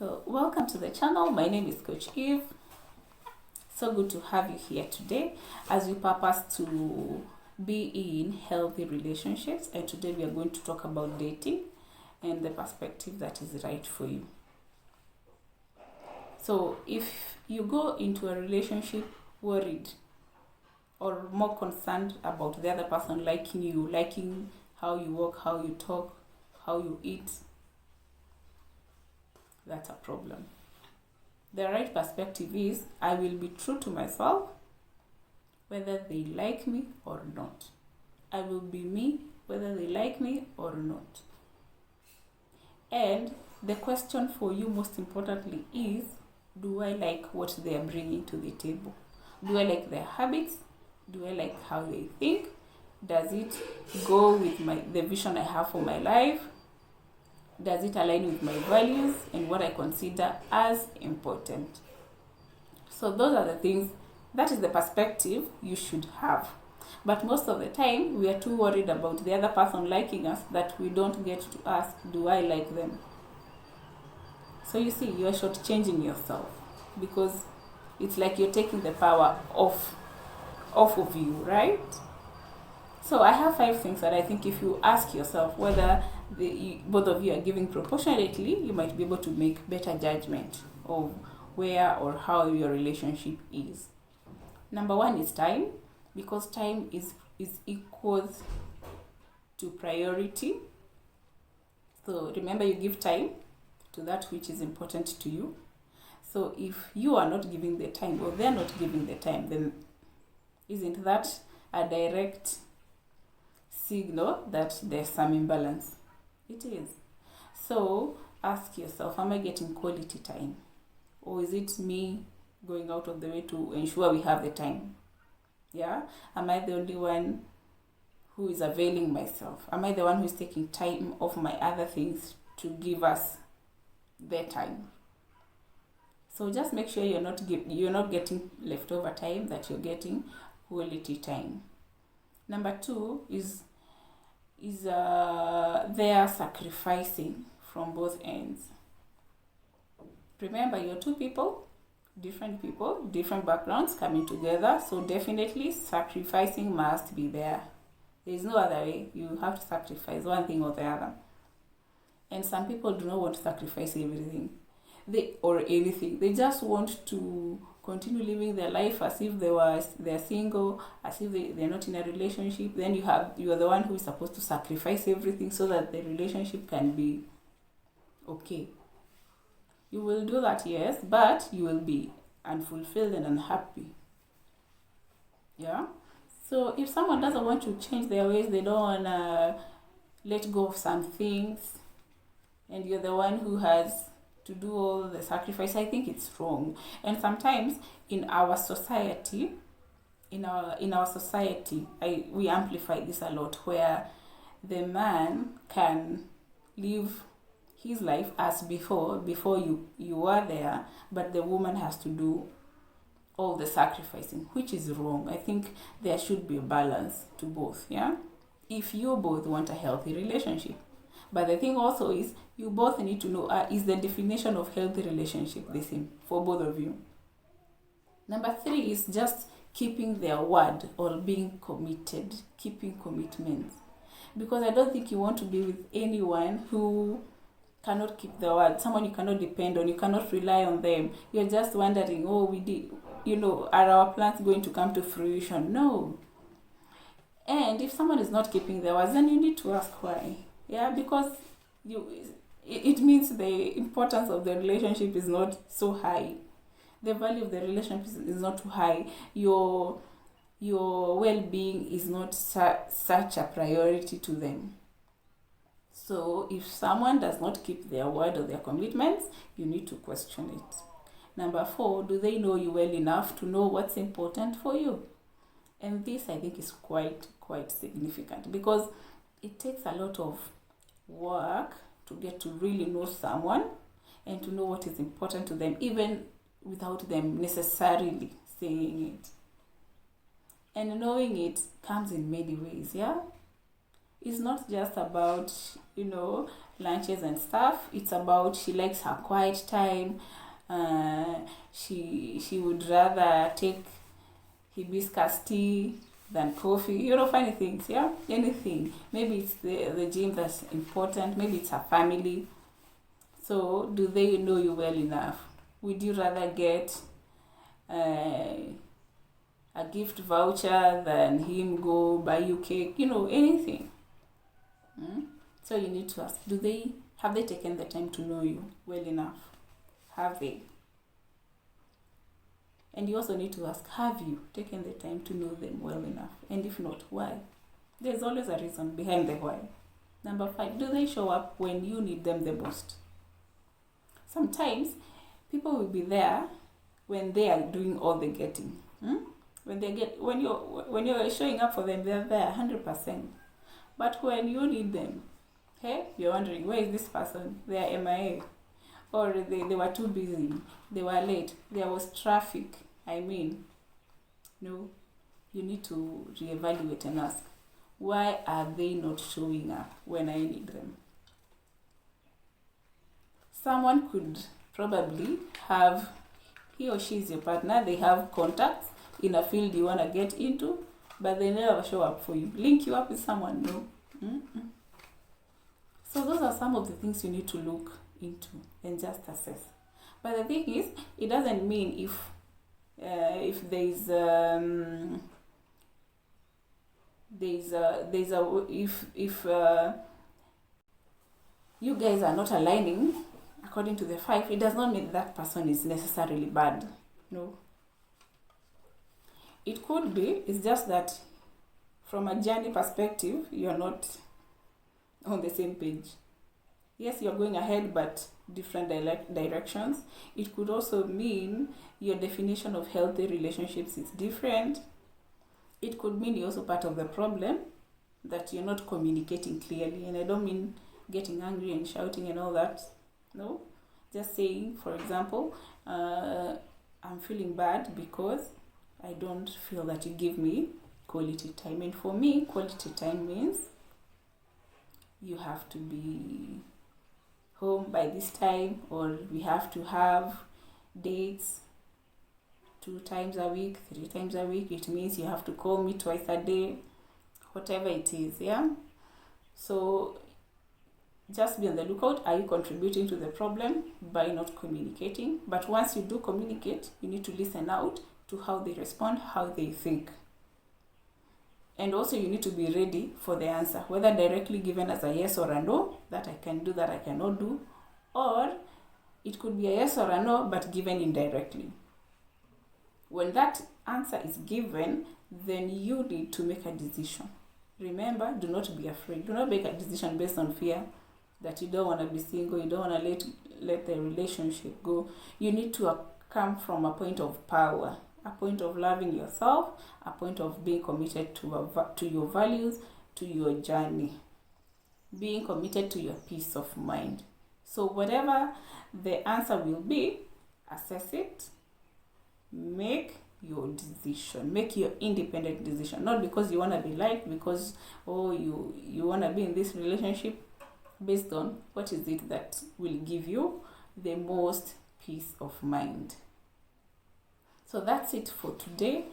So, welcome to the channel. My name is Coach Eve. So good to have you here today as we purpose to be in healthy relationships. And today we are going to talk about dating and the perspective that is right for you. So, if you go into a relationship worried or more concerned about the other person liking you, liking how you walk, how you talk, how you eat, that's a problem. The right perspective is I will be true to myself whether they like me or not. I will be me whether they like me or not. And the question for you most importantly is, do I like what they are bringing to the table? Do I like their habits? Do I like how they think? Does it go with the vision I have for my life? Does it align with my values and what I consider as important? So those are the things, that is the perspective you should have. But most of the time, we are too worried about the other person liking us that we don't get to ask, do I like them? So you see, you are shortchanging yourself because it's like you're taking the power off of you, right? So I have 5 things that I think if you ask yourself whether both of you are giving proportionately, you might be able to make better judgment of where or how your relationship is. Number 1 is time, because time is equals to priority. So remember, you give time to that which is important to you. So if you are not giving the time or they're not giving the time, then isn't that a direct signal that there's some imbalance? It is. So ask yourself, am I getting quality time? Or is it me going out of the way to ensure we have the time? Yeah? Am I the only one who is availing myself? Am I the one who is taking time off my other things to give us their time? So just make sure you're not getting leftover time, that you're getting quality time. Number 2 is they are sacrificing from both ends. Remember, you're two people, different backgrounds coming together, so definitely sacrificing must be there. There's no other way. You have to sacrifice one thing or the other. And some people do not want to sacrifice everything or anything. They just want to continue living their life as if they're single, as if they're not in a relationship. Then you are the one who is supposed to sacrifice everything so that the relationship can be okay. You will do that, yes, but you will be unfulfilled and unhappy. Yeah? So if someone doesn't want to change their ways, they don't want to let go of some things, and you're the one who has to do all the sacrifice, I think it's wrong. And sometimes in our society, we amplify this a lot, where the man can live his life as before you were there, but the woman has to do all the sacrificing, which is wrong. I think there should be a balance to both, yeah? If you both want a healthy relationship. But the thing also is, you both need to know, is the definition of healthy relationship the same for both of you? Number 3 is just keeping their word or being committed, keeping commitments. Because I don't think you want to be with anyone who cannot keep the word, someone you cannot depend on, you cannot rely on them. You're just wondering, are our plans going to come to fruition? No. And if someone is not keeping their words, then you need to ask why. Yeah, because it means the importance of the relationship is not so high. The value of the relationship is not too high. Your well-being is not such a priority to them. So if someone does not keep their word or their commitments, you need to question it. Number 4, do they know you well enough to know what's important for you? And this, I think, is quite significant, because it takes a lot of work to get to really know someone and to know what is important to them, even without them necessarily saying it. And knowing it comes in many ways, yeah? It's not just about, lunches and stuff. It's about she likes her quiet time. She would rather take hibiscus tea than coffee. Funny things, yeah? Anything. Maybe it's the gym that's important. Maybe it's her family. So, do they know you well enough? Would you rather get a gift voucher than him go buy you cake? Anything. So you need to ask, have they taken the time to know you well enough? Have they? And you also need to ask, have you taken the time to know them well enough? And if not, why? There's always a reason behind the why. Number 5, do they show up when you need them the most? Sometimes people will be there when they are doing all the getting. When you're showing up for them, they're there 100%. But when you need them, you're wondering, where is this person? They are MIA. Or they were too busy. They were late. There was traffic. No, you need to reevaluate and ask, why are they not showing up when I need them? Someone could probably have, he or she is your partner, they have contacts in a field you want to get into, but they never show up for you. Link you up with someone, no. So those are some of the things you need to look into and just assess. But the thing is, it doesn't mean if you guys are not aligning according to the 5, it does not mean that person is necessarily bad. No. It could be, it's just that from a journey perspective, you're not on the same page. Yes, you're going ahead, but different directions. It could also mean your definition of healthy relationships is different. It could mean you're also part of the problem, that you're not communicating clearly. And I don't mean getting angry and shouting and all that. No, just saying, for example, I'm feeling bad because I don't feel that you give me quality time. And for me, quality time means you have to be home by this time, or we have to have dates 2 times a week, 3 times a week. It means you have to call me twice a day, whatever it is, yeah? So just be on the lookout. Are you contributing to the problem by not communicating? But once you do communicate, you need to listen out to how they respond, how they think. And also you need to be ready for the answer, whether directly given as a yes or a no, that I can do, that I cannot do, or it could be a yes or a no, but given indirectly. When that answer is given, then you need to make a decision. Remember, do not be afraid. Do not make a decision based on fear that you don't want to be single, you don't want to let the relationship go. You need to come from a point of power, a point of loving yourself, a point of being committed to your values, to your journey, being committed to your peace of mind. So whatever the answer will be, assess it, make your decision, make your independent decision, not because you want to be liked, because you want to be in this relationship, based on what is it that will give you the most peace of mind. So that's it for today.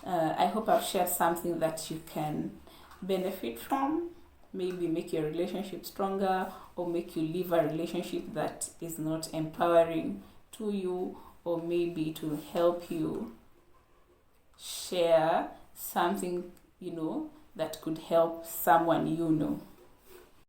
I hope I've shared something that you can benefit from, maybe make your relationship stronger, or make you live a relationship that is not empowering to you, or maybe to help you share something, that could help someone